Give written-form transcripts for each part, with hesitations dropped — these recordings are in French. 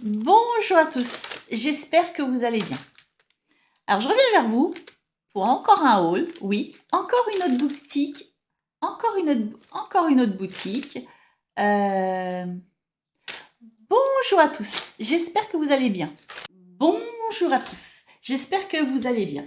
Bonjour à tous, j'espère que vous allez bien. Alors je reviens vers vous pour encore un haul, oui, encore une autre boutique, encore une autre boutique. Bonjour à tous, j'espère que vous allez bien. Bonjour à tous, j'espère que vous allez bien.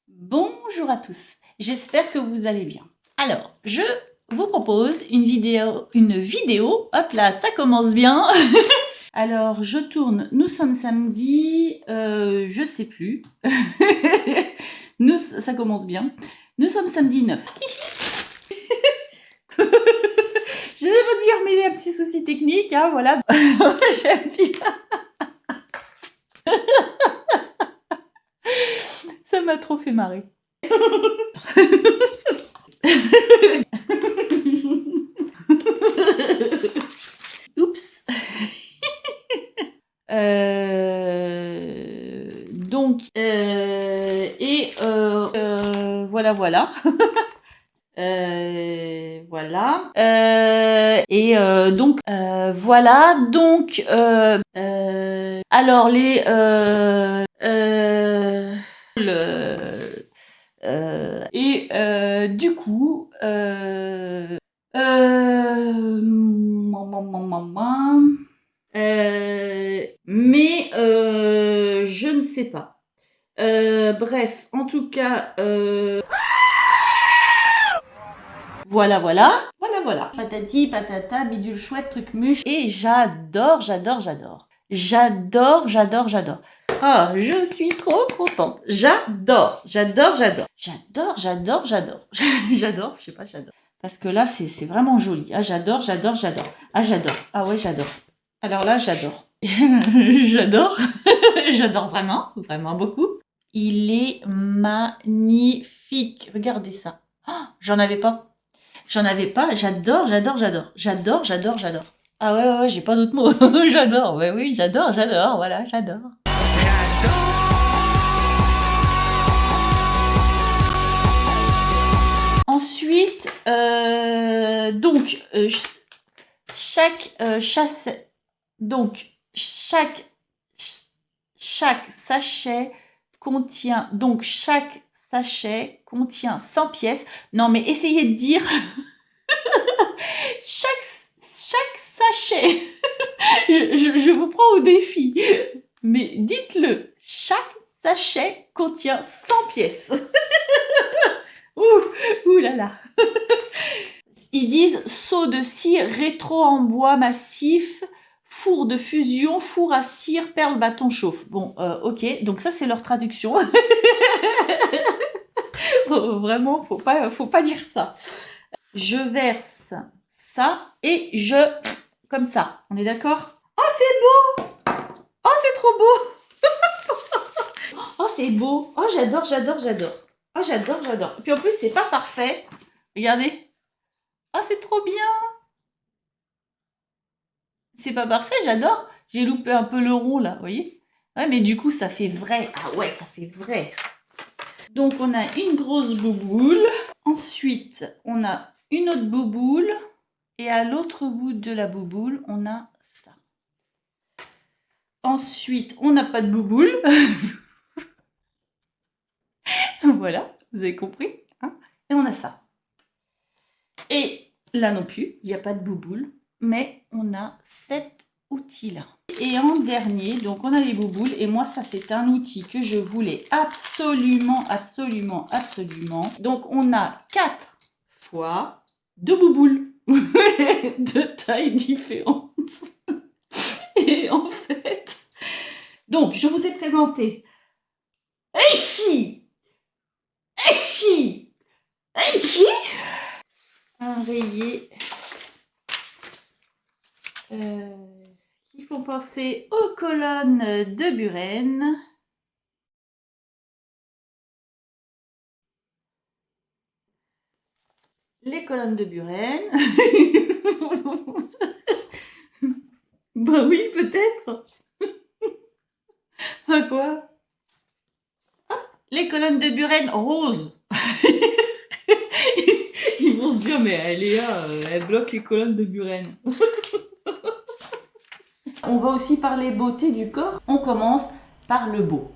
Bonjour à tous, j'espère que vous allez bien. Alors, je vous propose une vidéo, hop là, ça commence bien. Alors, je tourne, nous sommes samedi, je sais plus. Ça commence bien. Nous sommes samedi 9. Je sais pas dire, mais il y a un petit souci technique, hein, voilà. J'aime bien. Ça m'a trop fait marrer. Oups. Donc, voilà, voilà. Voilà. Donc, voilà. Donc, alors, du coup, mais je ne sais pas. Bref, en tout cas, voilà, voilà. Voilà, voilà. Patati, patata, bidule chouette, truc muche. Et j'adore, j'adore, j'adore. J'adore, j'adore, j'adore. Ah, je suis trop contente. J'adore, j'adore, j'adore. J'adore, j'adore, j'adore. J'adore, je sais pas, j'adore. Parce que là, c'est vraiment joli. Ah, j'adore, j'adore, j'adore. Ah, j'adore. Ah ouais, j'adore. Alors là, j'adore. J'adore. J'adore vraiment, vraiment beaucoup. Il est magnifique. Regardez ça. Oh, j'en avais pas. J'en avais pas. J'adore, j'adore, j'adore. J'adore, j'adore, j'adore. Ah ouais, ouais, ouais, j'ai pas d'autres mots. J'adore. Ouais, oui, j'adore, j'adore. Voilà, j'adore. Ensuite, chaque sachet contient, chaque sachet contient 100 pièces. Non, mais essayez de dire chaque sachet. Je vous prends au défi. Mais dites-le. Chaque sachet contient 100 pièces. Ouh là là. Ils disent seau de cire rétro en bois massif, four de fusion, four à cire, perle, bâton, chauffe. Bon, ok, donc ça c'est leur traduction. Vraiment, faut pas lire ça. Je verse ça et comme ça. On est d'accord? Oh, c'est beau! Oh, c'est trop beau! Oh, c'est beau! Oh, j'adore, j'adore, j'adore. Oh, j'adore, j'adore. Et puis en plus, c'est pas parfait. Regardez. Oh, c'est trop bien! C'est pas parfait, j'adore. J'ai loupé un peu le rond là, vous voyez? Ouais, mais du coup, ça fait vrai. Ah ouais, ça fait vrai. Donc, on a une grosse bouboule. Ensuite, on a une autre bouboule. Et à l'autre bout de la bouboule, on a ça. Ensuite, on n'a pas de bouboule. Voilà, vous avez compris, hein? Et on a ça. Et là non plus, il n'y a pas de bouboule, mais on a cet outil-là. Et en dernier, donc on a les bouboules. Et moi, ça, c'est un outil que je voulais absolument, absolument, absolument. Donc, on a 4 fois 2 bouboules de tailles différentes. Et en fait, donc, je vous ai présenté un rayé qui font penser aux colonnes de Buren. Les colonnes de Buren. Bah oui, peut-être. À quoi? Les colonnes de Buren roses. Il Ils vont se dire, mais Léa, elle bloque les colonnes de Buren. On va aussi parler beauté du corps. On commence par le beau.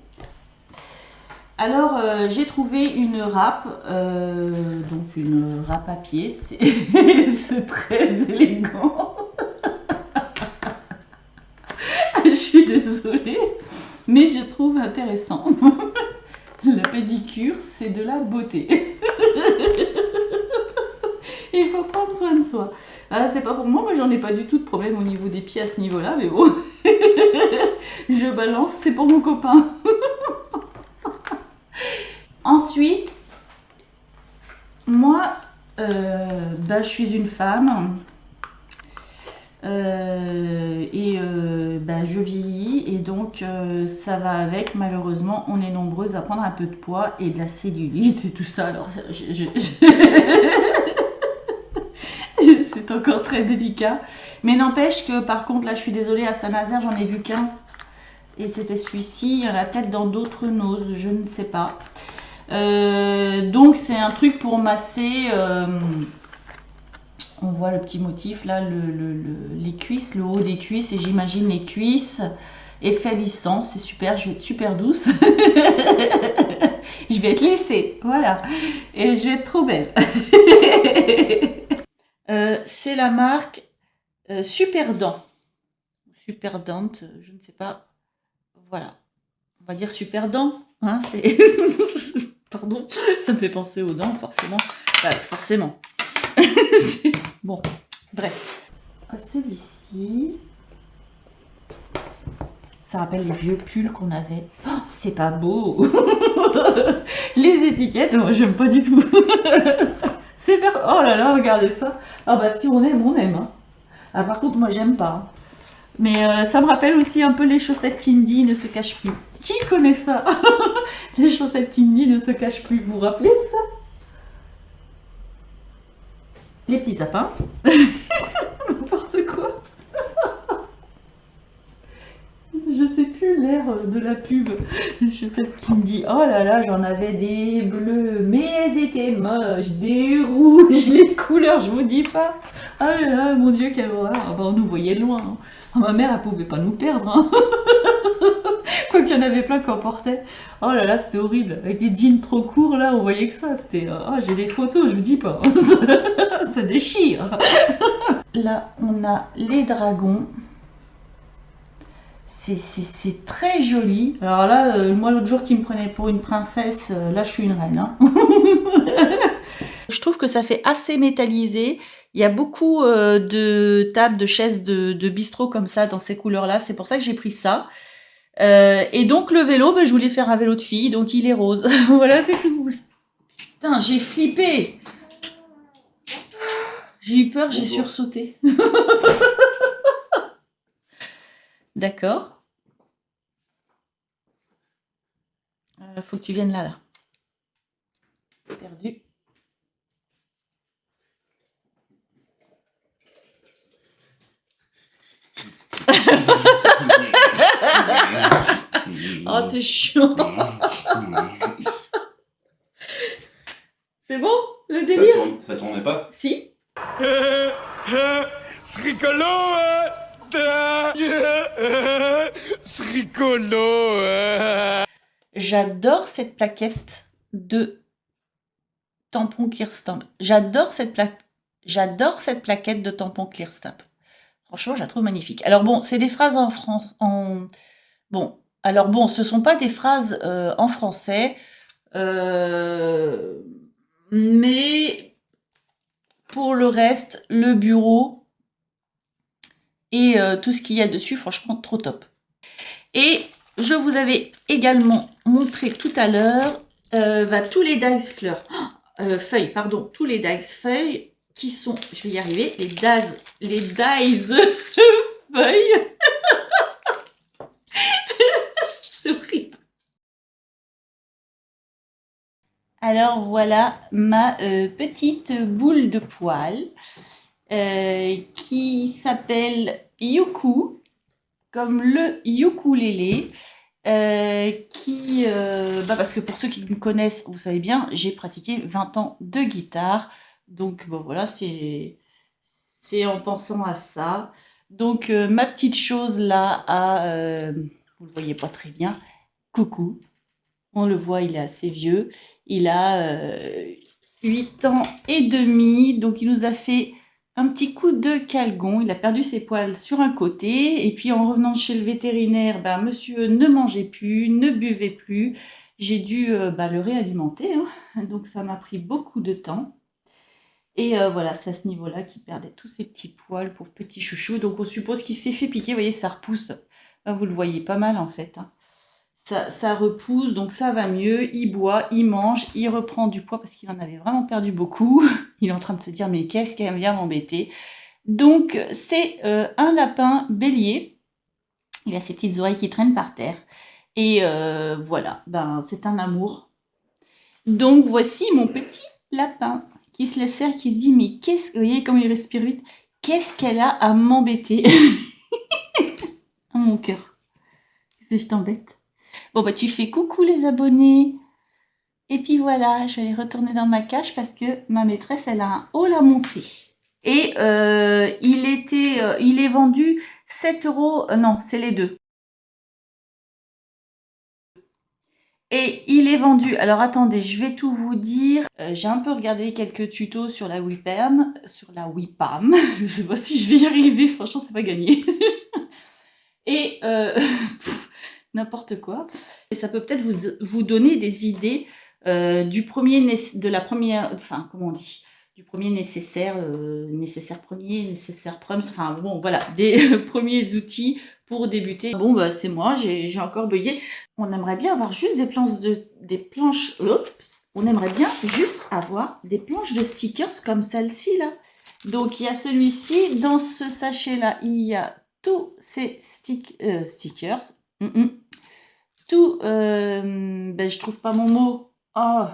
Alors, j'ai trouvé une râpe, donc une râpe à pied, c'est très élégant. Je suis désolée, mais je trouve intéressant. La pédicure, c'est de la beauté. Il faut prendre soin de soi. Ah, c'est pas pour moi j'en ai pas du tout de problème au niveau des pieds à ce niveau-là, mais bon. Je balance, c'est pour mon copain. Ensuite, moi, je suis une femme je vieillis et donc ça va avec. Malheureusement, on est nombreuses à prendre un peu de poids et de la cellulite et tout ça. Alors, c'est encore très délicat. Mais n'empêche que par contre, là, je suis désolée, à Saint-Nazaire, j'en ai vu qu'un. Et c'était celui-ci. Il y en a peut-être dans d'autres noses, je ne sais pas. Donc c'est un truc pour masser, on voit le petit motif là, les cuisses, le haut des cuisses, et j'imagine les cuisses, effet lissant, c'est super, je vais être super douce. Je vais être lissée, voilà, et je vais être trop belle. C'est la marque Superdent, Superdent, je ne sais pas, voilà, on va dire Superdent, hein, c'est... Pardon, ça me fait penser aux dents, forcément. Bah, forcément. Bon, bref. Celui-ci, ça rappelle les vieux pulls qu'on avait. Oh, c'est pas beau. Les étiquettes, moi, j'aime pas du tout. C'est oh là là, regardez ça. Ah bah si on aime, on aime. Hein. Ah, par contre, moi, j'aime pas. Mais ça me rappelle aussi un peu les chaussettes Kindy ne se cachent plus. Qui connaît ça? Les chaussettes Kindy ne se cachent plus. Vous vous rappelez de ça? Les petits sapins. N'importe quoi. Je sais plus l'air de la pub. Les chaussettes Kindy. Oh là là, j'en avais des bleus, mais elles étaient moches. Des rouges, les couleurs, je vous dis pas. Oh là là, mon Dieu, quelle horreur. Ah bah, on nous voyait de loin. Hein. Oh, ma mère, elle pouvait pas nous perdre. Hein. Quoi qu'il y en avait plein qu'on portait. Oh là là, c'était horrible. Avec les jeans trop courts, là, on voyait que ça. C'était. Oh, j'ai des photos, je vous dis pas. Ça déchire. Là, on a les dragons. C'est très joli. Alors là, moi, l'autre jour, qui me prenait pour une princesse, là, je suis une reine. Hein. Je trouve que ça fait assez métallisé. Il y a beaucoup de tables, de chaises de bistrot comme ça, dans ces couleurs-là. C'est pour ça que j'ai pris ça. Et donc, le vélo, je voulais faire un vélo de fille, donc il est rose. Voilà, c'est tout. Putain, j'ai flippé. J'ai eu peur, j'ai sursauté. D'accord. Faut que tu viennes là. Perdu. Oh, t'es chiant. C'est bon, le délire? Ça tournait pas? Si. C'est rigolo, c'est rigolo. J'adore cette plaquette de tampon Clear Stamp. J'adore cette plaquette de tampon Clear Stamp. Franchement, je la trouve magnifique. Alors bon, c'est des phrases en France. Bon, alors bon, ce sont pas des phrases en français, mais pour le reste, le bureau et tout ce qu'il y a dessus, franchement, trop top. Et je vous avais également montré tout à l'heure tous les dies feuilles, pardon, tous les dies feuilles qui sont, je vais y arriver, les dies feuilles. C'est horrible. Alors voilà ma petite boule de poil qui s'appelle Yuku, comme le ukulélé, parce que pour ceux qui me connaissent, vous savez bien, j'ai pratiqué 20 ans de guitare, Donc bon, voilà, c'est en pensant à ça. Donc ma petite chose là vous le voyez pas très bien, coucou. On le voit, il est assez vieux. Il a 8 ans et demi, donc il nous a fait un petit coup de calgon. Il a perdu ses poils sur un côté, et puis en revenant chez le vétérinaire, ben, monsieur ne mangeait plus, ne buvait plus. J'ai dû le réalimenter, hein. Donc ça m'a pris beaucoup de temps. Et voilà, c'est à ce niveau-là qu'il perdait tous ses petits poils, pauvre petit chouchou. Donc on suppose qu'il s'est fait piquer, vous voyez, ça repousse. Là, vous le voyez pas mal en fait, hein. Ça repousse, donc ça va mieux. Il boit, il mange, il reprend du poids parce qu'il en avait vraiment perdu beaucoup. Il est en train de se dire, mais qu'est-ce qu'elle vient m'embêter? Donc c'est un lapin bélier. Il a ses petites oreilles qui traînent par terre. Et voilà, ben c'est un amour. Donc voici mon petit lapin qui se laisse faire, qui se dit, mais qu'est-ce que... Vous voyez comment il respire vite? Qu'est-ce qu'elle a à m'embêter? Ah, mon cœur. Qu'est-ce que je t'embête? Bon, bah, tu fais coucou les abonnés. Et puis voilà, je vais aller retourner dans ma cage parce que ma maîtresse, elle a un haul à montrer. Et il est vendu 7 euros. Non, c'est les deux. Et il est vendu. Alors attendez, je vais tout vous dire. J'ai un peu regardé quelques tutos sur la Wipam. Je sais pas si je vais y arriver. Franchement, c'est pas gagné. Et n'importe quoi. Et ça peut peut-être vous donner des idées du premier nécessaire, nécessaire premier, nécessaire premier, enfin bon voilà, des premiers outils pour débuter. Bon bah c'est moi, j'ai encore bugué. On aimerait bien avoir juste on aimerait bien juste avoir des planches de stickers comme celle-ci là. Donc il y a celui-ci, dans ce sachet là, il y a tous ces stickers. Tout, je trouve pas mon mot. Oh,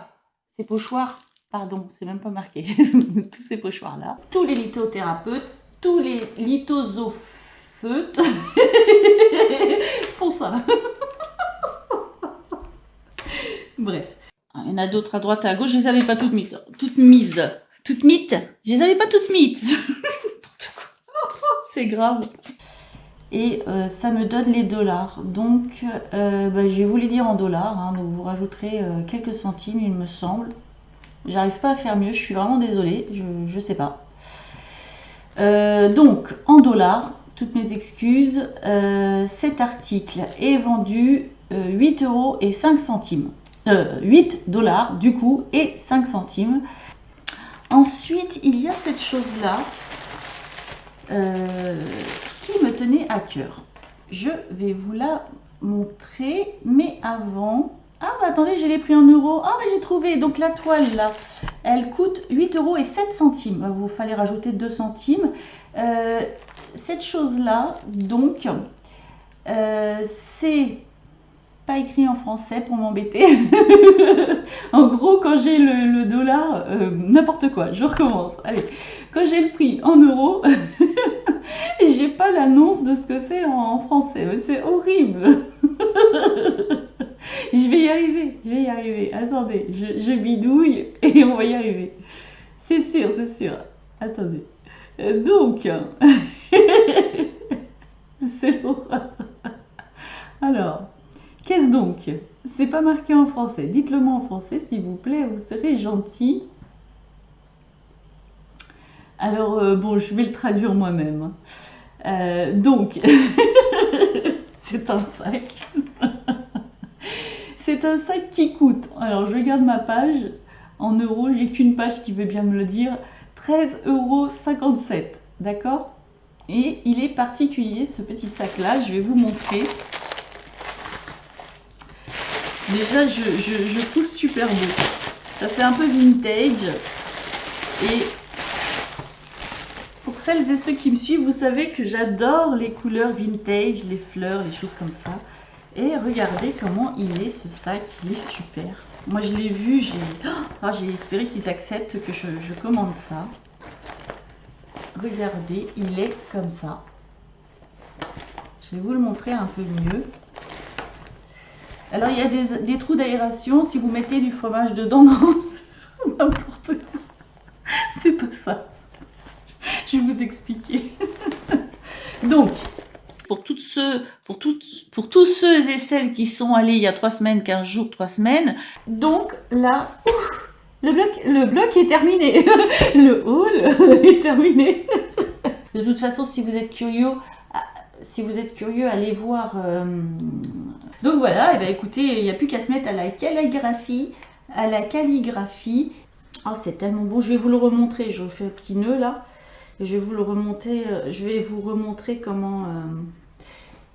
ces pochoirs. Pardon, c'est même pas marqué. Tous ces pochoirs-là. Tous les lithothérapeutes, tous les lithosopheutes font ça. Bref. Il y en a d'autres à droite et à gauche. Je les avais pas toutes mises. Je les avais pas toutes mises. C'est grave. Et ça me donne les dollars. Donc, je vais vous les dire en dollars. Hein, donc, vous rajouterez quelques centimes, il me semble. J'arrive pas à faire mieux. Je suis vraiment désolée. Je sais pas. Donc, en dollars, toutes mes excuses. Cet article est vendu 8 euros et 5 centimes. 8 dollars du coup et 5 centimes. Ensuite, il y a cette chose-là. Qui me tenait à cœur. Je vais vous la montrer, mais avant... Ah bah attendez, j'ai les prix en euros. Ah bah j'ai trouvé, donc la toile là, elle coûte 8 euros et 7 centimes. Vous fallait rajouter 2 centimes. Cette chose-là, donc, c'est pas écrit en français pour m'embêter. En gros, quand j'ai le dollar, n'importe quoi, je recommence. Allez, quand j'ai le prix en euros, j'ai pas l'annonce de ce que c'est en français. C'est horrible. Je vais y arriver. Attendez, je bidouille et on va y arriver. C'est sûr. Attendez. Donc, c'est horrible. Alors, qu'est-ce donc? C'est pas marqué en français. Dites-le moi en français, s'il vous plaît, vous serez gentil. Alors, je vais le traduire moi-même. Donc, c'est un sac. C'est un sac qui coûte, alors je regarde ma page, en euros, j'ai qu'une page qui veut bien me le dire, 13,57 €, d'accord? Et il est particulier, ce petit sac-là, je vais vous montrer. Déjà, je trouve super beau. Ça fait un peu vintage. Et pour celles et ceux qui me suivent, vous savez que j'adore les couleurs vintage, les fleurs, les choses comme ça. Et regardez comment il est ce sac, il est super. Moi je l'ai vu, j'ai espéré qu'ils acceptent que je commande ça. Regardez, il est comme ça. Je vais vous le montrer un peu mieux. Alors il y a des trous d'aération, si vous mettez du fromage dedans, non, n'importe quoi. C'est pas ça. Je vais vous expliquer. Donc, pour tous ceux et celles qui sont allés il y a 3 semaines, 15 jours, 3 semaines, donc là, le bloc est terminé. Le haul est terminé. De toute façon, si vous êtes curieux, allez voir. Donc voilà, et ben écoutez, il n'y a plus qu'à se mettre à la calligraphie. Oh, c'est tellement beau. Je vais vous le remontrer. Je fais un petit nœud là. Je vais vous le remonter. Je vais vous remontrer comment.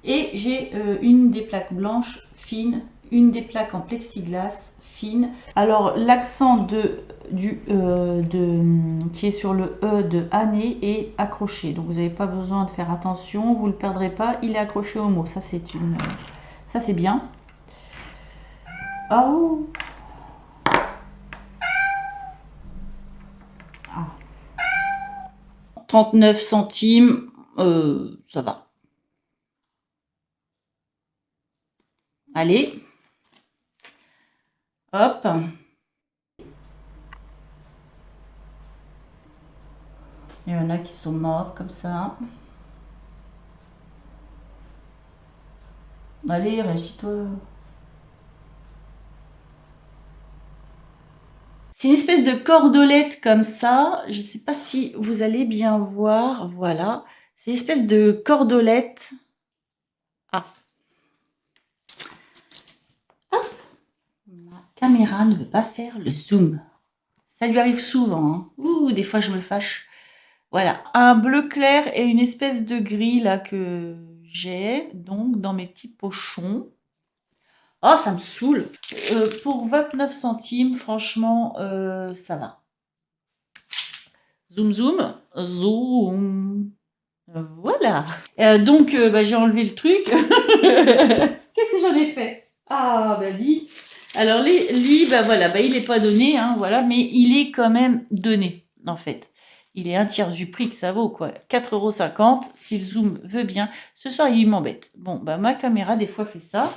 Et j'ai une des plaques blanches fines, une des plaques en plexiglas fines. Alors l'accent qui est sur le E de année est accroché. Donc vous n'avez pas besoin de faire attention, vous ne le perdrez pas. Il est accroché au mot. Ça c'est bien. Oh. 39 centimes, ça va. Allez. Hop. Il y en a qui sont morts comme ça. Allez, réagis-toi. C'est une espèce de cordelette comme ça. Je ne sais pas si vous allez bien voir. Voilà. C'est une espèce de cordelette. Ah. Hop. Ma caméra ne veut pas faire le zoom. Ça lui arrive souvent. Hein. Ouh, des fois je me fâche. Voilà. Un bleu clair et une espèce de gris là que j'ai. Donc dans mes petits pochons. Oh, ça me saoule. Pour 29 centimes, franchement, ça va. Zoom, zoom. Zoom. Voilà. Donc, j'ai enlevé le truc. Qu'est-ce que j'en ai fait? Ah, bah dis. Alors, lui, voilà, il n'est pas donné, hein, voilà, mais il est quand même donné, en fait. Il est un tiers du prix que ça vaut, quoi. 4,50 €, si le zoom veut bien. Ce soir, il m'embête. Bon, ma caméra, des fois, fait ça.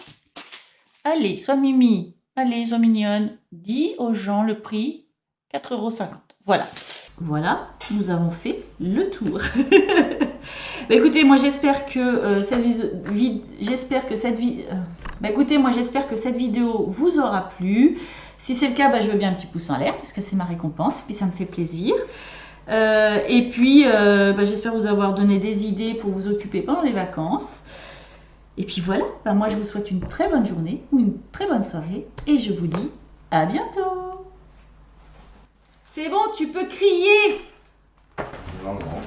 Allez, sois mimi. Allez, sois mignonne. Dis aux gens le prix, 4,50 €. Voilà. Voilà, nous avons fait le tour. Écoutez, moi j'espère que cette vidéo vous aura plu. Si c'est le cas, je veux bien un petit pouce en l'air parce que c'est ma récompense, puis ça me fait plaisir. Et puis, j'espère vous avoir donné des idées pour vous occuper pendant les vacances. Et puis voilà, moi je vous souhaite une très bonne journée ou une très bonne soirée et je vous dis à bientôt. C'est bon, tu peux crier. Non, non.